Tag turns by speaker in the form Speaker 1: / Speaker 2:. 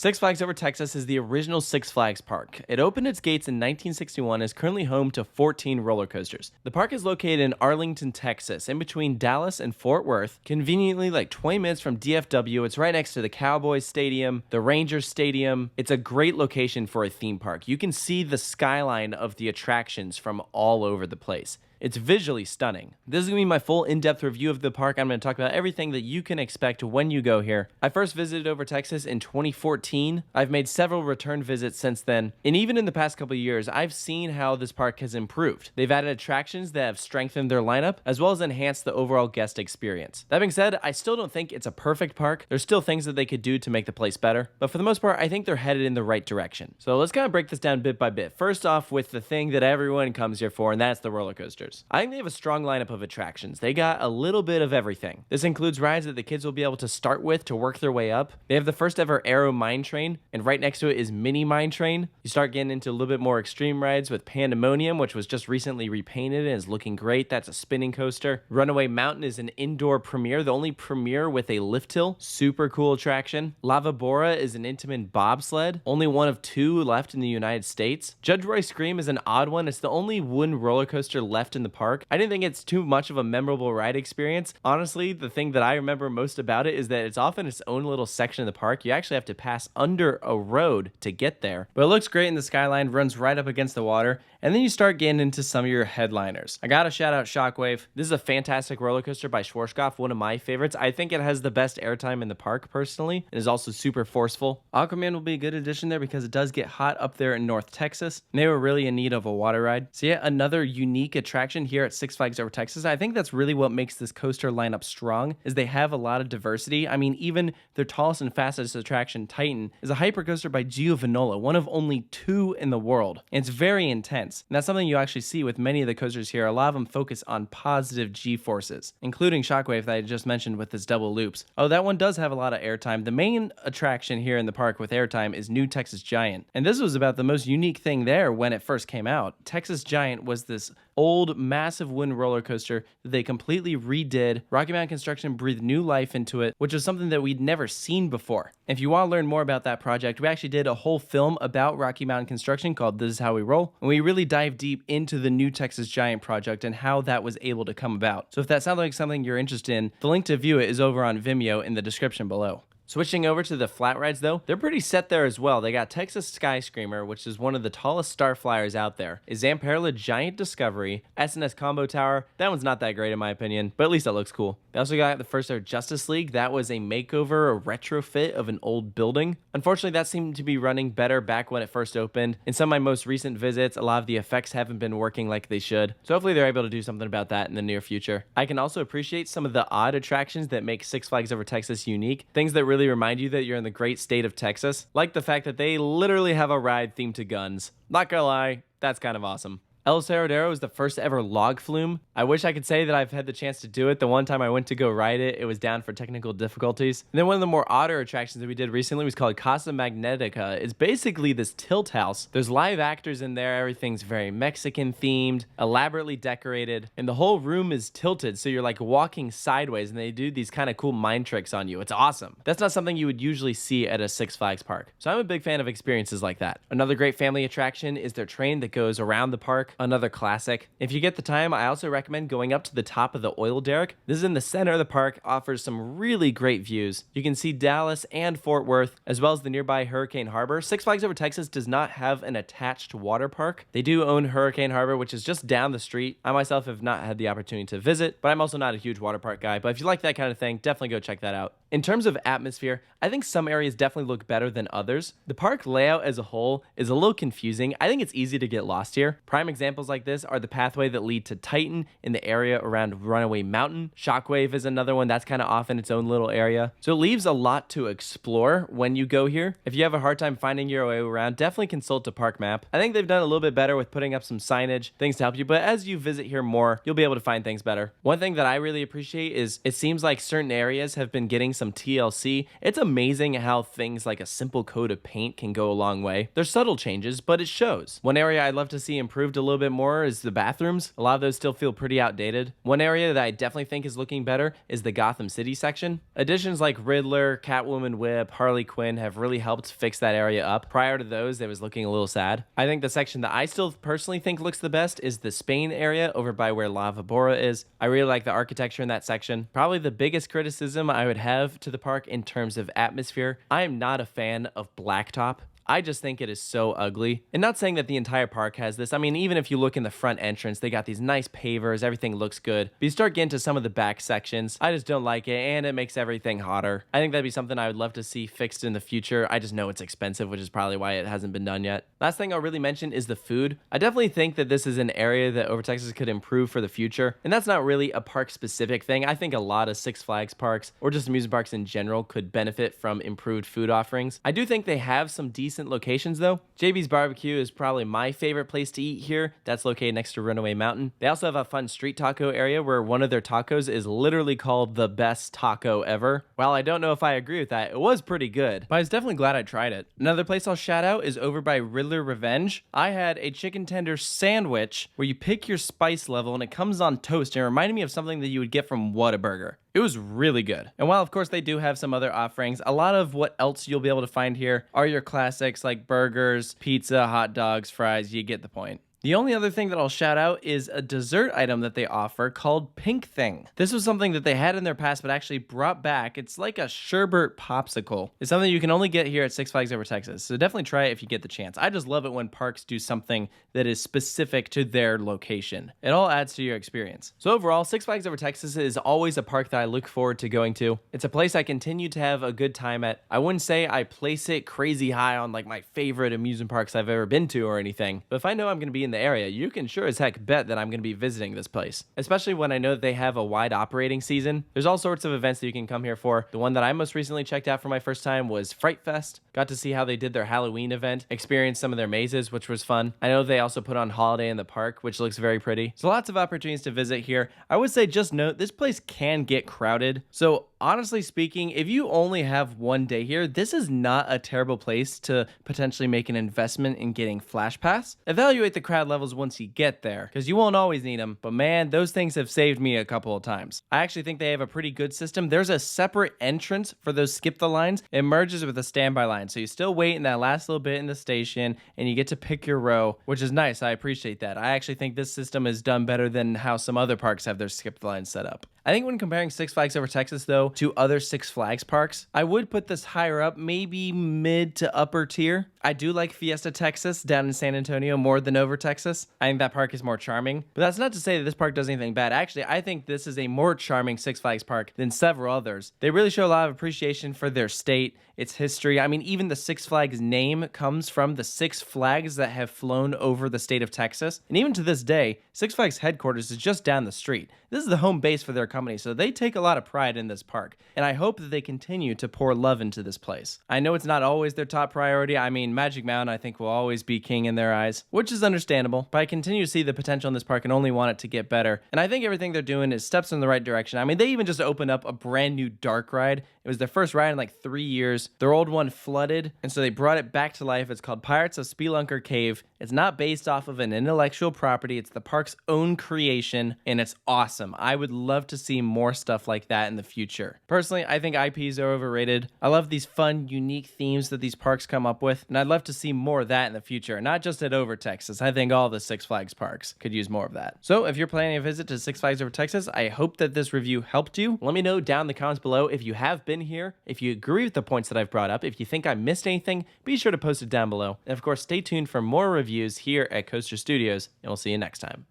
Speaker 1: Six Flags Over Texas is the original Six Flags park. It opened its gates in 1961 and is currently home to 14 roller coasters. The park is located in Arlington, Texas, in between Dallas and Fort Worth, conveniently like 20 minutes from DFW. It's right next to the Cowboys Stadium, the Rangers Stadium. It's a great location for a theme park. You can see the skyline of the attractions from all over the place. It's visually stunning. This is going to be my full in-depth review of the park. I'm going to talk about everything that you can expect when you go here. I first visited Over Texas in 2014. I've made several return visits since then, and even in the past couple of years, I've seen how this park has improved. They've added attractions that have strengthened their lineup, as well as enhanced the overall guest experience. That being said, I still don't think it's a perfect park. There's still things that they could do to make the place better, but for the most part, I think they're headed in the right direction. So let's kind of break this down bit by bit. First off, with the thing that everyone comes here for, and that's the roller coasters. I think they have a strong lineup of attractions. They got a little bit of everything. This includes rides that the kids will be able to start with to work their way up. They have the first ever Aero Mine Train, and right next to it is Mini Mine Train. You start getting into a little bit more extreme rides with Pandemonium, which was just recently repainted and is looking great. That's a spinning coaster. Runaway Mountain is an indoor premiere, the only premiere with a lift hill. Super cool attraction. Lava Bora is an intimate bobsled, only one of 2 left in the United States. Judge Roy Scream is an odd one. It's the only wooden roller coaster left in the park. I didn't think it's too much of a memorable ride experience. Honestly, the thing that I remember most about it is that it's often its own little section of the park. You actually have to pass under a road to get there. But it looks great in the skyline, runs right up against the water, and then you start getting into some of your headliners. I gotta shout out Shockwave. This is a fantastic roller coaster by Schwarzkopf, one of my favorites. I think it has the best airtime in the park personally, and is also super forceful. Aquaman will be a good addition there because it does get hot up there in North Texas, and they were really in need of a water ride. So yeah, another unique attraction here at Six Flags Over Texas. I think that's really what makes this coaster lineup strong, is they have a lot of diversity. I mean, even their tallest and fastest attraction, Titan, is a hypercoaster by Giovanola, one of only 2 in the world. And it's very intense. And that's something you actually see with many of the coasters here. A lot of them focus on positive G-forces, including Shockwave that I just mentioned with its double loops. Oh, that one does have a lot of airtime. The main attraction here in the park with airtime is New Texas Giant. And this was about the most unique thing there when it first came out. Texas Giant was this old, massive wooden roller coaster that they completely redid. Rocky Mountain Construction breathed new life into it, which was something that we'd never seen before. If you want to learn more about that project, we actually did a whole film about Rocky Mountain Construction called This Is How We Roll, and we really dive deep into the New Texas Giant project and how that was able to come about. So if that sounds like something you're interested in, the link to view it is over on Vimeo in the description below. Switching over to the flat rides though, they're pretty set there as well. They got Texas Sky Screamer, which is one of the tallest star flyers out there, a Zamperla Giant Discovery, SNS Combo Tower. That one's not that great in my opinion, but at least that looks cool. They also got the first ever Justice League. That was a makeover, a retrofit of an old building. Unfortunately, that seemed to be running better back when it first opened. In some of my most recent visits, a lot of the effects haven't been working like they should. So hopefully they're able to do something about that in the near future. I can also appreciate some of the odd attractions that make Six Flags Over Texas unique. Things that really remind you that you're in the great state of Texas, like the fact that they literally have a ride themed to guns. Not gonna lie, that's kind of awesome. El Cerradero is the first ever log flume. I wish I could say that I've had the chance to do it. The one time I went to go ride it, it was down for technical difficulties. And then one of the more odder attractions that we did recently was called Casa Magnetica. It's basically this tilt house. There's live actors in there. Everything's very Mexican themed, elaborately decorated, and the whole room is tilted. So you're like walking sideways and they do these kind of cool mind tricks on you. It's awesome. That's not something you would usually see at a Six Flags park. So I'm a big fan of experiences like that. Another great family attraction is their train that goes around the park. Another classic. If you get the time, I also recommend going up to the top of the oil derrick. This is in the center of the park, offers some really great views. You can see Dallas and Fort Worth, as well as the nearby Hurricane Harbor. Six Flags Over Texas does not have an attached water park. They do own Hurricane Harbor, which is just down the street. I myself have not had the opportunity to visit, but I'm also not a huge water park guy. But if you like that kind of thing, definitely go check that out. In terms of atmosphere, I think some areas definitely look better than others. The park layout as a whole is a little confusing. I think it's easy to get lost here. Prime examples like this are the pathway that lead to Titan in the area around Runaway Mountain. Shockwave is another one that's kind of off in its own little area. So it leaves a lot to explore when you go here. If you have a hard time finding your way around, definitely consult a park map. I think they've done a little bit better with putting up some signage, things to help you, but as you visit here more, you'll be able to find things better. One thing that I really appreciate is it seems like certain areas have been getting some TLC, it's amazing how things like a simple coat of paint can go a long way. There's subtle changes, but it shows. One area I'd love to see improved a little bit more is the bathrooms. A lot of those still feel pretty outdated. One area that I definitely think is looking better is the Gotham City section. Additions like Riddler, Catwoman Whip, Harley Quinn have really helped fix that area up. Prior to those, it was looking a little sad. I think the section that I still personally think looks the best is the Spain area over by where Lava Bora is. I really like the architecture in that section. Probably the biggest criticism I would have to the park in terms of atmosphere, I am not a fan of blacktop. I just think it is so ugly. And not saying that the entire park has this. I mean, even if you look in the front entrance, they got these nice pavers, everything looks good. But you start getting to some of the back sections, I just don't like it, and it makes everything hotter. I think that'd be something I would love to see fixed in the future. I just know it's expensive, which is probably why it hasn't been done yet. Last thing I'll really mention is the food. I definitely think that this is an area that Over Texas could improve for the future. And that's not really a park-specific thing. I think a lot of Six Flags parks, or just amusement parks in general, could benefit from improved food offerings. I do think they have some decent locations though. JB's Barbecue is probably my favorite place to eat here. That's located next to Runaway Mountain. They also have a fun street taco area where one of their tacos is literally called the best taco ever. While I don't know if I agree with that, it was pretty good, but I was definitely glad I tried it. Another place I'll shout out is over by Riddler Revenge. I had a chicken tender sandwich where you pick your spice level and it comes on toast, and it reminded me of something that you would get from Whataburger. It was really good. And while of course they do have some other offerings, a lot of what else you'll be able to find here are your classics like burgers, pizza, hot dogs, fries. You get the point. The only other thing that I'll shout out is a dessert item that they offer called Pink Thing. This was something that they had in their past but actually brought back. It's like a sherbet popsicle. It's something you can only get here at Six Flags Over Texas, so definitely try it if you get the chance. I just love it when parks do something that is specific to their location. It all adds to your experience. So overall, Six Flags Over Texas is always a park that I look forward to going to. It's a place I continue to have a good time at. I wouldn't say I place it crazy high on like my favorite amusement parks I've ever been to or anything, but if I know I'm going to be in the area, you can sure as heck bet that I'm going to be visiting this place, especially when I know that they have a wide operating season. There's all sorts of events that you can come here for. The one that I most recently checked out for my first time was Fright Fest. Got to see how they did their Halloween event, experienced some of their mazes, which was fun. I know they also put on Holiday in the Park, which looks very pretty. So lots of opportunities to visit here. I would say just note, this place can get crowded. So honestly speaking, if you only have one day here, this is not a terrible place to potentially make an investment in getting Flash Pass. Evaluate the crowd levels once you get there, because you won't always need them, but man, those things have saved me a couple of times. I actually think they have a pretty good system. There's a separate entrance for those skip the lines. It merges with a standby line, so you still wait in that last little bit in the station, and you get to pick your row, which is nice. I appreciate that. I actually think this system is done better than how some other parks have their skip the lines set up. I think when comparing Six Flags Over Texas, though, to other Six Flags parks, I would put this higher up, maybe mid to upper tier. I do like Fiesta Texas down in San Antonio more than Over Texas. I think that park is more charming, but that's not to say that this park does anything bad. Actually, I think this is a more charming Six Flags park than several others. They really show a lot of appreciation for their state, its history. I mean, even the Six Flags name comes from the Six Flags that have flown over the state of Texas. And even to this day, Six Flags headquarters is just down the street. This is the home base for their company, so they take a lot of pride in this park. And I hope that they continue to pour love into this place. I know it's not always their top priority. I mean, Magic Mountain, I think, will always be king in their eyes, which is understandable, but I continue to see the potential in this park and only want it to get better. And I think everything they're doing is steps in the right direction. I mean, they even just opened up a brand new dark ride. It was their first ride in like 3 years. Their old one flooded, and so they brought it back to life. It's called Pirates of Spelunker Cave. It's not based off of an intellectual property. It's the park's own creation, and it's awesome. I would love to see more stuff like that in the future. Personally, I think IPs are overrated. I love these fun, unique themes that these parks come up with, and I'd love to see more of that in the future, not just at Over Texas. I think all the Six Flags parks could use more of that. So if you're planning a visit to Six Flags Over Texas, I hope that this review helped you. Let me know down in the comments below if you have been here, if you agree with the points that I've brought up, if you think I missed anything, be sure to post it down below. And of course, stay tuned for more reviews here at Coaster Studios, and we'll see you next time.